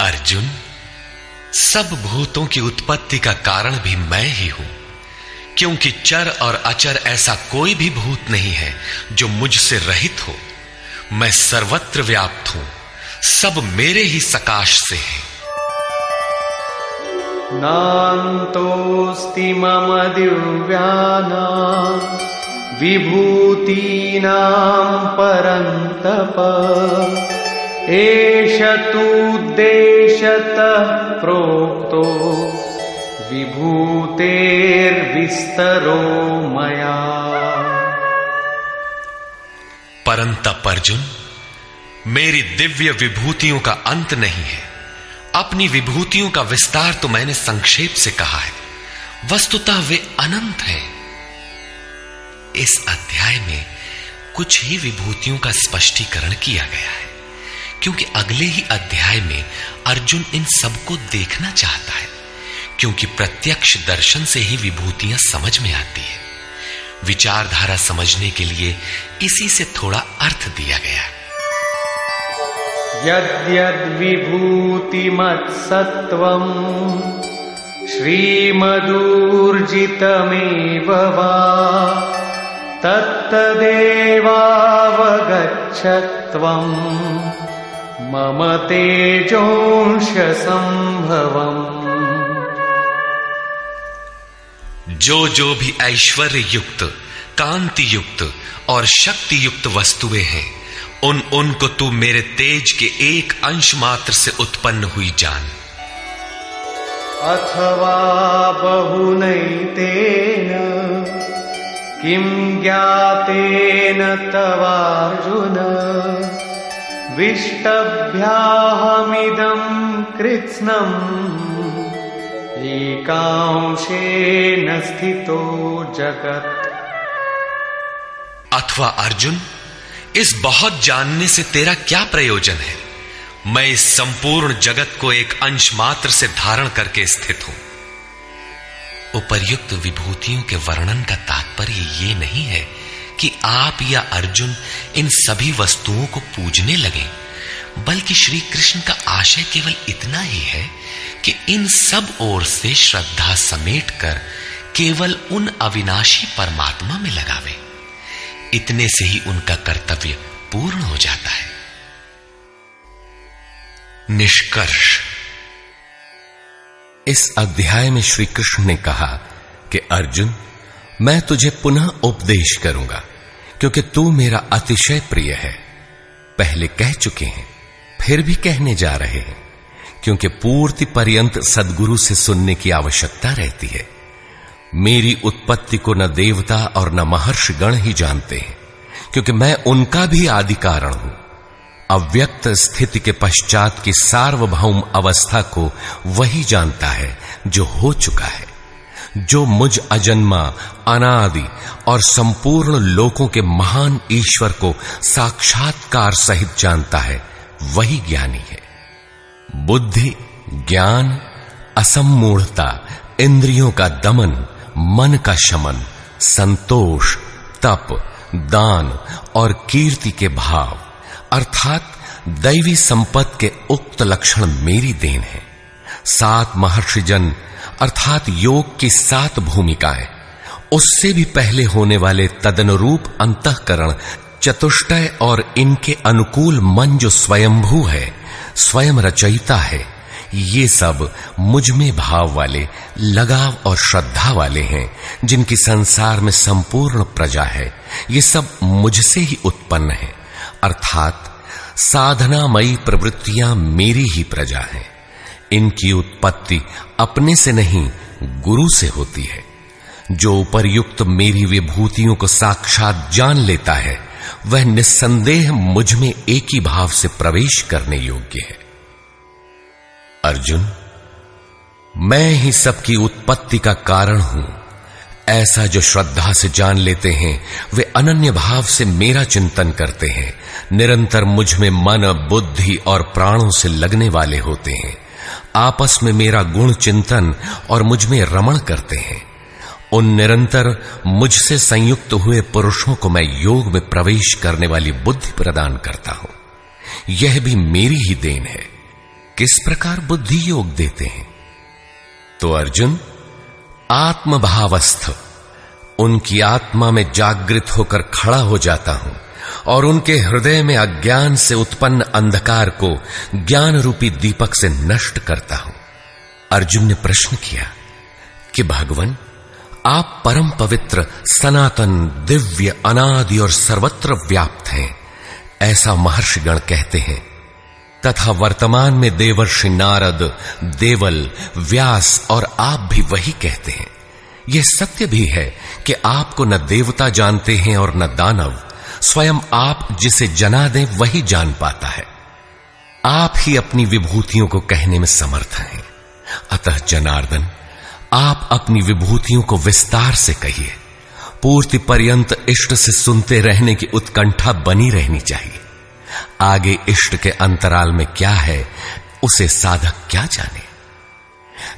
अर्जुन, सब भूतों की उत्पत्ति का कारण भी मैं ही हूं, क्योंकि चर और अचर ऐसा कोई भी भूत नहीं है जो मुझसे रहित हो। मैं सर्वत्र व्याप्त हूं, सब मेरे ही सकाश से है। नान्तोऽस्ति मम दिव्यानां विभूतीनां परन्तप। एष तूद्देशतः प्रोक्तो विभूतेर्विस्तरो मया। परंतप अर्जुन, मेरी दिव्य विभूतियों का अंत नहीं है। अपनी विभूतियों का विस्तार तो मैंने संक्षेप से कहा है, वस्तुतः वे अनंत हैं। इस अध्याय में कुछ ही विभूतियों का स्पष्टीकरण किया गया है, क्योंकि अगले ही अध्याय में अर्जुन इन सबको देखना चाहता है, क्योंकि प्रत्यक्ष दर्शन से ही विभूतियां समझ में आती है। विचारधारा समझने के लिए इसी से थोड़ा अर्थ दिया गया। यद्यद्विभूतिमत्सत्त्वम् श्रीमदूर्जितमेव वा तत्तदेवावगच्छत्वम् मम तेजोंशसंभवम्। जो भी ऐश्वर्य युक्त, कांति युक्त और शक्ति युक्त वस्तुएं हैं, उनको तू मेरे तेज के एक अंश मात्र से उत्पन्न हुई जान। अथवा बहुनैतेन किं ज्ञातेन तवार्जुन विष्टभ्याहमिदं कृत्स्नम् एकांशेन स्थितो जगत्। अथवा अर्जुन, इस बहुत जानने से तेरा क्या प्रयोजन है? मैं इस संपूर्ण जगत को एक अंश मात्र से धारण करके स्थित हूं। उपर्युक्त विभूतियों के वर्णन का तात्पर्य ये नहीं है कि आप या अर्जुन इन सभी वस्तुओं को पूजने लगे, बल्कि श्री कृष्ण का आशय केवल इतना ही है कि इन सब ओर से श्रद्धा समेटकर केवल उन अविनाशी परमात्मा में लगावे। इतने से ही उनका कर्तव्य पूर्ण हो जाता है। निष्कर्ष, इस अध्याय में श्री कृष्ण ने कहा कि अर्जुन, मैं तुझे पुनः उपदेश करूंगा, क्योंकि तू मेरा अतिशय प्रिय है। पहले कह चुके हैं, फिर भी कहने जा रहे हैं, क्योंकि पूर्ति पर्यंत सद्गुरु से सुनने की आवश्यकता रहती है। मेरी उत्पत्ति को न देवता और न महर्षि गण ही जानते हैं, क्योंकि मैं उनका भी आदि कारण हूं। अव्यक्त स्थिति के पश्चात की सार्वभौम अवस्था को वही जानता है जो हो चुका है। जो मुझ अजन्मा, अनादि और संपूर्ण लोकों के महान ईश्वर को साक्षात्कार सहित जानता है, वही ज्ञानी है। बुद्धि, ज्ञान, असम्मूढ़ता, इंद्रियों का दमन, मन का शमन, संतोष, तप, दान और कीर्ति के भाव अर्थात दैवी संपत्ति के उक्त लक्षण मेरी देन है। 7 महर्षिजन अर्थात योग की 7 भूमिकाएं, उससे भी पहले होने वाले तदनुरूप अंतःकरण, चतुष्टय और इनके अनुकूल मन जो स्वयंभू है, स्वयं रचयिता है, ये सब मुझ में भाव वाले, लगाव और श्रद्धा वाले हैं, जिनकी संसार में संपूर्ण प्रजा है। ये सब मुझसे ही उत्पन्न है, अर्थात साधनामयी प्रवृत्तियां मेरी ही प्रजा हैं। इनकी उत्पत्ति अपने से नहीं, गुरु से होती है। जो उपर्युक्त मेरी विभूतियों को साक्षात जान लेता है, वह निस्संदेह मुझ में एक ही भाव से प्रवेश करने योग्य है। अर्जुन, मैं ही सबकी उत्पत्ति का कारण हूं, ऐसा जो श्रद्धा से जान लेते हैं, वे अनन्य भाव से मेरा चिंतन करते हैं, निरंतर मुझ में मन, बुद्धि और प्राणों से लगने वाले होते हैं, आपस में मेरा गुण चिंतन और मुझ में रमण करते हैं, उन निरंतर मुझसे संयुक्त हुए पुरुषों को मैं योग में प्रवेश करने वाली बुद्धि प्रदान करता हूं। यह भी मेरी ही देन है। किस प्रकार बुद्धि योग देते हैं? तो अर्जुन, आत्मभावस्थ उनकी आत्मा में जागृत होकर खड़ा हो जाता हूं और उनके हृदय में अज्ञान से उत्पन्न अंधकार को ज्ञान रूपी दीपक से नष्ट करता हूं। अर्जुन ने प्रश्न किया कि भगवान, आप परम पवित्र, सनातन, दिव्य, अनादि और सर्वत्र व्याप्त हैं, ऐसा महर्षिगण कहते हैं, तथा वर्तमान में देवर्षि नारद, देवल, व्यास और आप भी वही कहते हैं। यह सत्य भी है कि आपको न देवता जानते हैं और न दानव। स्वयं आप जिसे जना दें वही जान पाता है। आप ही अपनी विभूतियों को कहने में समर्थ हैं। अतः जनार्दन, आप अपनी विभूतियों को विस्तार से कहिए। पूर्ति पर्यंत इष्ट से सुनते रहने की उत्कंठा बनी रहनी चाहिए। आगे इष्ट के अंतराल में क्या है, उसे साधक क्या जाने।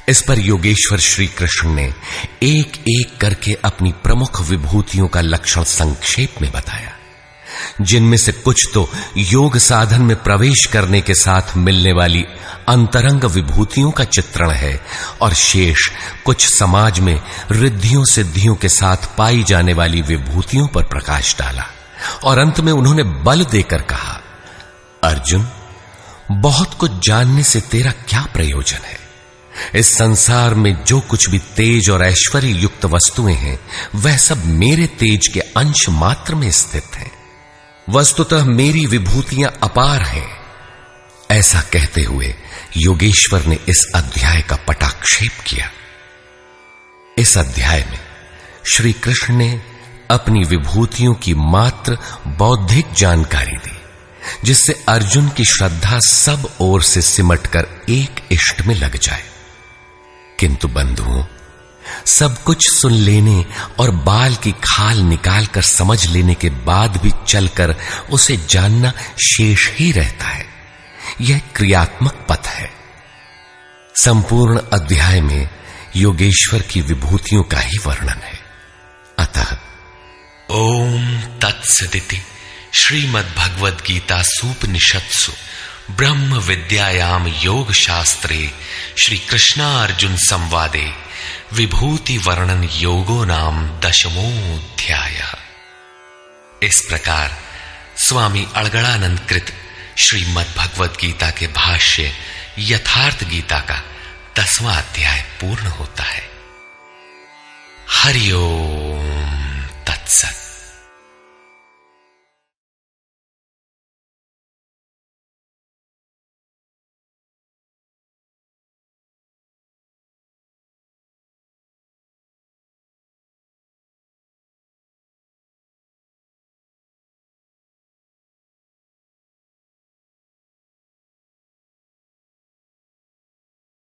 इस पर योगेश्वर श्री कृष्ण ने एक एक करके अपनी प्रमुख विभूतियों का लक्षण संक्षेप में बताया, जिनमें से कुछ तो योग साधन में प्रवेश करने के साथ मिलने वाली अंतरंग विभूतियों का चित्रण है और शेष कुछ समाज में रिद्धियों सिद्धियों के साथ पाई जाने वाली विभूतियों पर प्रकाश डाला। और अंत में उन्होंने बल देकर कहा, अर्जुन, बहुत कुछ जानने से तेरा क्या प्रयोजन है? इस संसार में जो कुछ भी तेज और ऐश्वर्य युक्त वस्तुएं हैं, वह सब मेरे तेज के अंश मात्र में स्थित हैं। वस्तुतः मेरी विभूतियां अपार हैं। ऐसा कहते हुए योगेश्वर ने इस अध्याय का पटाक्षेप किया। इस अध्याय में श्री कृष्ण ने अपनी विभूतियों की मात्र बौद्धिक जानकारी दी, जिससे अर्जुन की श्रद्धा सब ओर से सिमटकर एक इष्ट में लग जाए। किंतु बंधुओं, सब कुछ सुन लेने और बाल की खाल निकालकर समझ लेने के बाद भी चलकर उसे जानना शेष ही रहता है। यह क्रियात्मक पथ है। संपूर्ण अध्याय में योगेश्वर की विभूतियों का ही वर्णन है। अतः ओम तत्सदिति श्रीमद्भगवद गीता सूपनिषत्सु ब्रह्म विद्यायाम योग शास्त्रे श्री कृष्णार्जुन संवादे विभूति वर्णन योगो नाम 10मोऽध्याय। इस प्रकार स्वामी अड़गड़ानंद कृत श्रीमद्भगवद गीता के भाष्य यथार्थ गीता का 10वां अध्याय पूर्ण होता है। हरि ओम तत्सत।